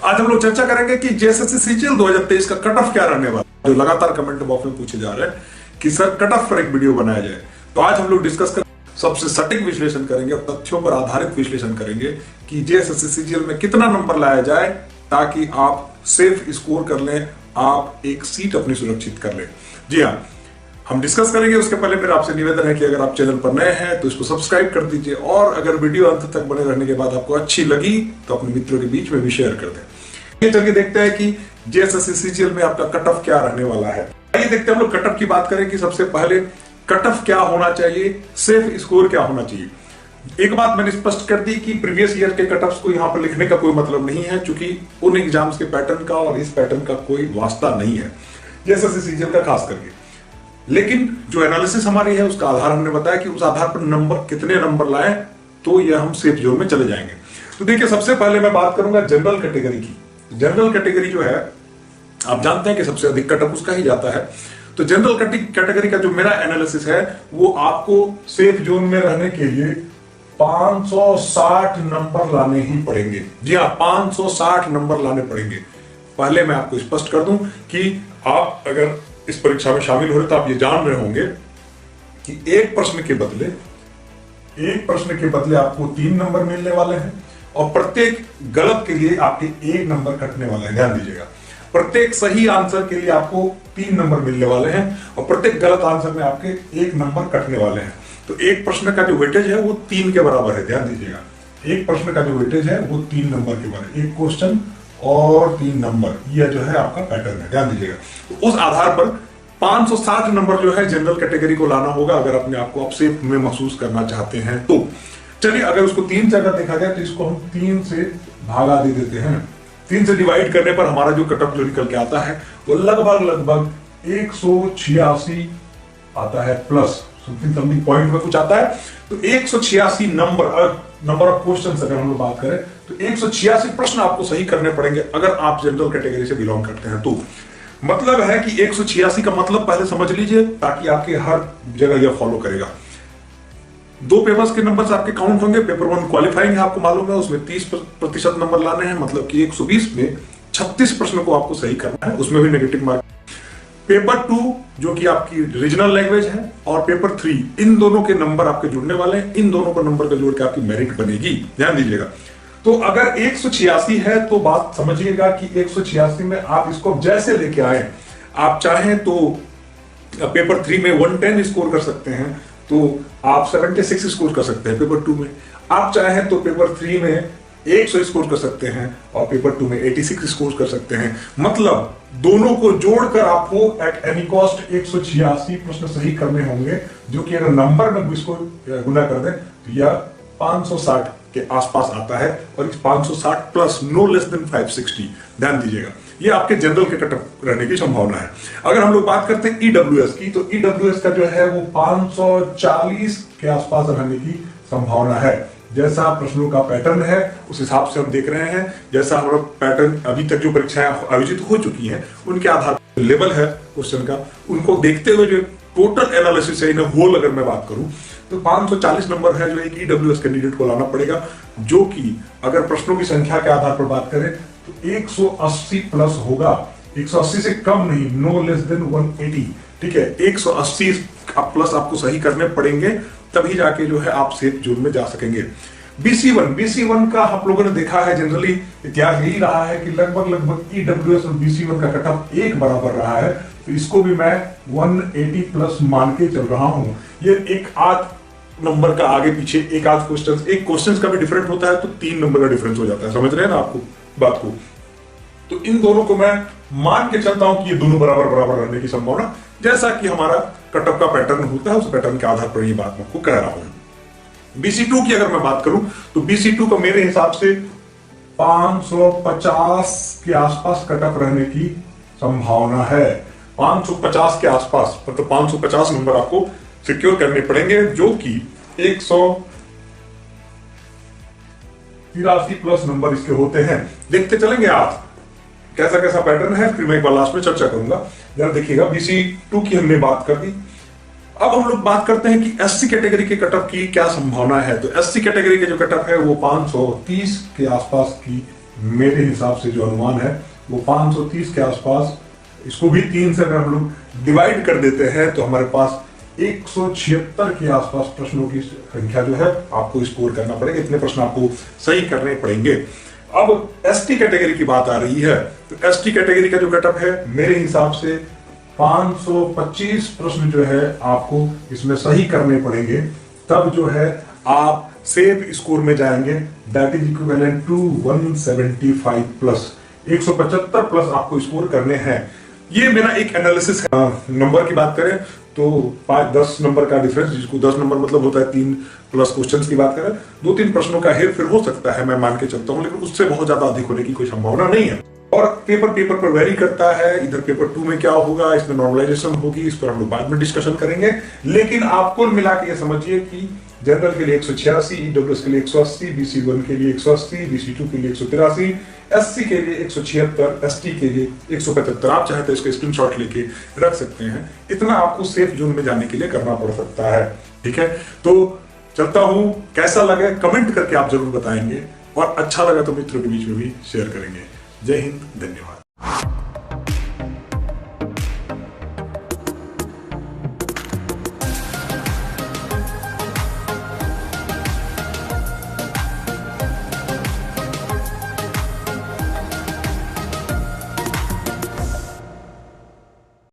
आज हम लोग चर्चा करेंगे कि जेएसएससी सीजीएल 2023 का कट ऑफ क्या रहने वाला है, जो लगातार कमेंट बॉक्स में पूछे जा रहे हैं कि सर कट ऑफ पर एक वीडियो बनाया जाए। तो आज हम लोग डिस्कस कर सबसे सटीक विश्लेषण करेंगे और तथ्यों पर आधारित विश्लेषण करेंगे कि जेएसएससी सीजीएल में कितना नंबर लाया जाए ताकि आप सेफ स्कोर कर लें, आप एक सीट अपनी सुरक्षित कर लें। जी हाँ, हम डिस्कस करेंगे। उसके पहले मेरा आपसे निवेदन है कि अगर आप चैनल पर नए हैं तो इसको सब्सक्राइब कर दीजिए और अगर वीडियो अंत तक बने रहने के बाद आपको अच्छी लगी तो अपने मित्रों के बीच में भी शेयर कर दें। ये चलिए देखते हैं कि जेएसएससी सीजीएल में आपका कट ऑफ क्या रहने वाला है। आइए देखते हैं हम लोग कट ऑफ की बात करें कि सबसे पहले कट ऑफ क्या होना चाहिए, सेफ स्कोर क्या होना चाहिए। एक बात मैंने स्पष्ट कर दी कि प्रीवियस ईयर के कट ऑफ्स को यहां पर लिखने का कोई मतलब नहीं है, क्योंकि उन एग्जाम्स के पैटर्न का और इस पैटर्न का कोई वास्ता नहीं है जेएसएससी सीजीएल का खास करके। लेकिन जो एनालिसिस हमारी है उसका आधार हमने बताया कि उस आधार पर नंबर कितने नंबर लाए तो यह हम सेफ जोन में चले जाएंगे। तो देखिए, सबसे पहले मैं बात करूंगा जनरल कैटेगरी की। जनरल कैटेगरी जो है, आप जानते हैं कि सबसे अधिक कट ऑफ उसका ही जाता है। तो जनरल कैटेगरी का जो मेरा एनालिसिस है वो आपको सेफ जोन में रहने के लिए 560 नंबर लाने ही पड़ेंगे। जी हाँ, 560 नंबर लाने पड़ेंगे। पहले मैं आपको स्पष्ट कर दूं कि आप अगर इस परीक्षा में शामिल हो रहे तो आप ये जान रहे होंगे कि एक प्रश्न के बदले आपको 3 नंबर मिलने वाले हैं और प्रत्येक गलत के लिए आपके 1 नंबर कटने वाले हैं। ध्यान दीजिएगा, प्रत्येक सही आंसर के लिए आपको 3 नंबर मिलने वाले हैं और प्रत्येक गलत आंसर में आपके 1 नंबर कटने वाले हैं। तो एक प्रश्न का जो वेटेज है वो 3 के बराबर है। ध्यान दीजिएगा, एक प्रश्न का जो वेटेज है वो 3 नंबर के बराबर, एक क्वेश्चन और 3 नंबर, यह जो है आपका पैटर्न है। ध्यान दीजिएगा, तो उस आधार पर 560 नंबर जो है जनरल कैटेगरी को लाना होगा अगर अपने आप को आप सेफ में महसूस करना चाहते हैं तो। चलिए, अगर उसको 3 से अगर देखा जाए तो इसको हम 3 से भागा दे देते हैं। 3 से डिवाइड करने पर हमारा जो कट ऑफ जो निकल के आता है वो लगभग 186 आता है, प्लस समथिंग पॉइंट में कुछ आता है। तो 186 नंबर ऑफ क्वेश्चन अगर हम लोग बात करें तो 186 प्रश्न आपको सही करने पड़ेंगे अगर आप जनरल कैटेगरी से बिलोंग करते हैं तो। मतलब है कि 186 का मतलब पहले समझ लीजिए ताकि आपके हर जगह यह फॉलो करेगा। 2 पेपर्स के नंबर आपके काउंट होंगे। पेपर 1 क्वालिफाइंग है, आपको मालूम है, उसमें 30% नंबर लाने हैं, मतलब कि 120 में 36 प्रश्न को आपको सही करना है, उसमें भी नेगेटिव मार्क। पेपर 2 जो कि आपकी रीजनल लैंग्वेज है और पेपर 3, इन दोनों के नंबर आपके जुड़ने वाले हैं। इन दोनों को नंबर का जोड़ के आपकी मेरिट बनेगी। ध्यान दीजिएगा, तो अगर 186 है तो बात समझिएगा कि 186 में आप इसको जैसे लेके आए, आप चाहें तो पेपर 3 में 110 स्कोर कर सकते हैं, तो आप 76 स्कोर कर सकते हैं पेपर 2 में। आप चाहें तो पेपर 3 में 100 स्कोर कर सकते हैं और पेपर 2 में 86 स्कोर कर सकते हैं। मतलब दोनों को जोड़कर आपको एट एनी कॉस्ट 186 प्रश्न सही करने होंगे, जो कि अगर नंबर में इसको गुना कर दें तो यह 560 के आसपास आता है और इस 560 प्लस नो लेस देन 560। ध्यान दीजिएगा, ये आपके जनरल के कट ऑफ रहने की संभावना है। अगर हम लोग बात करते हैं ईडब्ल्यूएस की, तो ईडब्ल्यूएस का जो है वो 540 के आसपास रहने की संभावना है। जैसा प्रश्नों का पैटर्न है उस हिसाब से हम देख रहे हैं, जैसा हमारा पैटर्न अभी तक जो परीक्षाएं आयोजित हो चुकी हैं उनके आधार पर लेवल है क्वेश्चन का, उनको देखते हुए जो टोटल एनालिसिस है इन होल अगर मैं बात करूं तो 540 नंबर है जो एक ईडब्ल्यूएस कैंडिडेट को लाना पड़ेगा, जो कि अगर प्रश्नों की संख्या के आधार पर बात करें तो 180 प्लस होगा। 180 से कम नहीं, नो लेस देन 180। ठीक है, 180 प्लस आपको सही करने पड़ेंगे, तभी जाके जो है आप सेफ जोन में जा सकेंगे। BC1 का आप लोगों ने देखा है, जनरली इतिहास यही रहा है कि लगभग ईडब्ल्यूएस और BC1 का कट ऑफ एक बराबर रहा है, तो इसको भी मैं 180 प्लस मान के चल रहा हूं। ये एक आध नंबर का आगे पीछे, एक आध एक क्वेश्चन का भी डिफरेंट होता है तो 3 नंबर का डिफरेंस हो जाता है। समझ रहे हैं ना आपको बात को? तो इन दोनों को मैं मान के चलता हूं कि ये दोनों बराबर रहने की संभावना, जैसा कि हमारा कट ऑफ का पैटर्न होता है उस पैटर्न के आधार पर ये बात मैं आपको कह रहा हूं। BC2 की अगर मैं बात करूं तो BC2 का मेरे हिसाब से 550 के आसपास कट ऑफ रहने की संभावना है। 550 के आसपास, मतलब 550 नंबर आपको सिक्योर करने पड़ेंगे, जो कि 183 प्लस नंबर इसके होते हैं। देखते चलेंगे आप कैसा पैटर्न है, फिर मैं एक बार लास्ट में चर्चा करूंगा। जरा देखिएगा, BC2 की हमने बात कर दी। अब हम लोग बात करते हैं कि SC कैटेगरी के कट ऑफ की क्या संभावना है। तो SC कैटेगरी के जो कट ऑफ है वो 530 के आसपास की मेरे हिसाब से जो अनुमान है वो 530 के आसपास। इसको भी 3 से अगर हम लोग डिवाइड कर देते हैं तो हमारे पास 176 के आसपास प्रश्नों की संख्या जो है आपको स्कोर करना पड़ेगा। इतने प्रश्न आपको सही करने पड़ेंगे। अब एसटी कैटेगरी की बात आ रही है, तो एसटी कैटेगरी का जो कटअप है मेरे हिसाब से 525 प्रश्न जो है आपको इसमें सही करने पड़ेंगे, तब जो है आप सेफ स्कोर में जाएंगे। That is equivalent to 175 plus, 175 plus आपको स्कोर करने हैं। ये मेरा एक एनालिसिस है। नंबर की बात करें तो 5-10 नंबर का डिफरेंस, जिसको 10 नंबर मतलब होता है 3 प्लस क्वेश्चंस की बात करें, 2-3 प्रश्नों का हेर फेर हो सकता है, मैं मान के चलता हूं, लेकिन उससे बहुत ज्यादा अधिक होने की कोई संभावना नहीं है। और पेपर पर वेरी करता है। इधर पेपर 2 में क्या होगा, इसमें नॉर्मलाइजेशन होगी, इस पर हम लोग बाद में डिस्कशन करेंगे। लेकिन आप कुल मिला के ये समझिए कि जनरल के लिए 186, ईडब्ल्यूएस के लिए 180, BC1 के लिए 180, BC2 के लिए 183, SC के लिए 176, ST के लिए 175। आप चाहे तो इसका स्क्रीनशॉट लेके रख सकते हैं। इतना आपको सेफ जोन में जाने के लिए करना पड़ सकता है। ठीक है, तो चलता हूं। कैसा लगे कमेंट करके आप जरूर बताएंगे, और अच्छा लगा तो मित्रों के बीच में भी शेयर करेंगे। जय हिंद, धन्यवाद।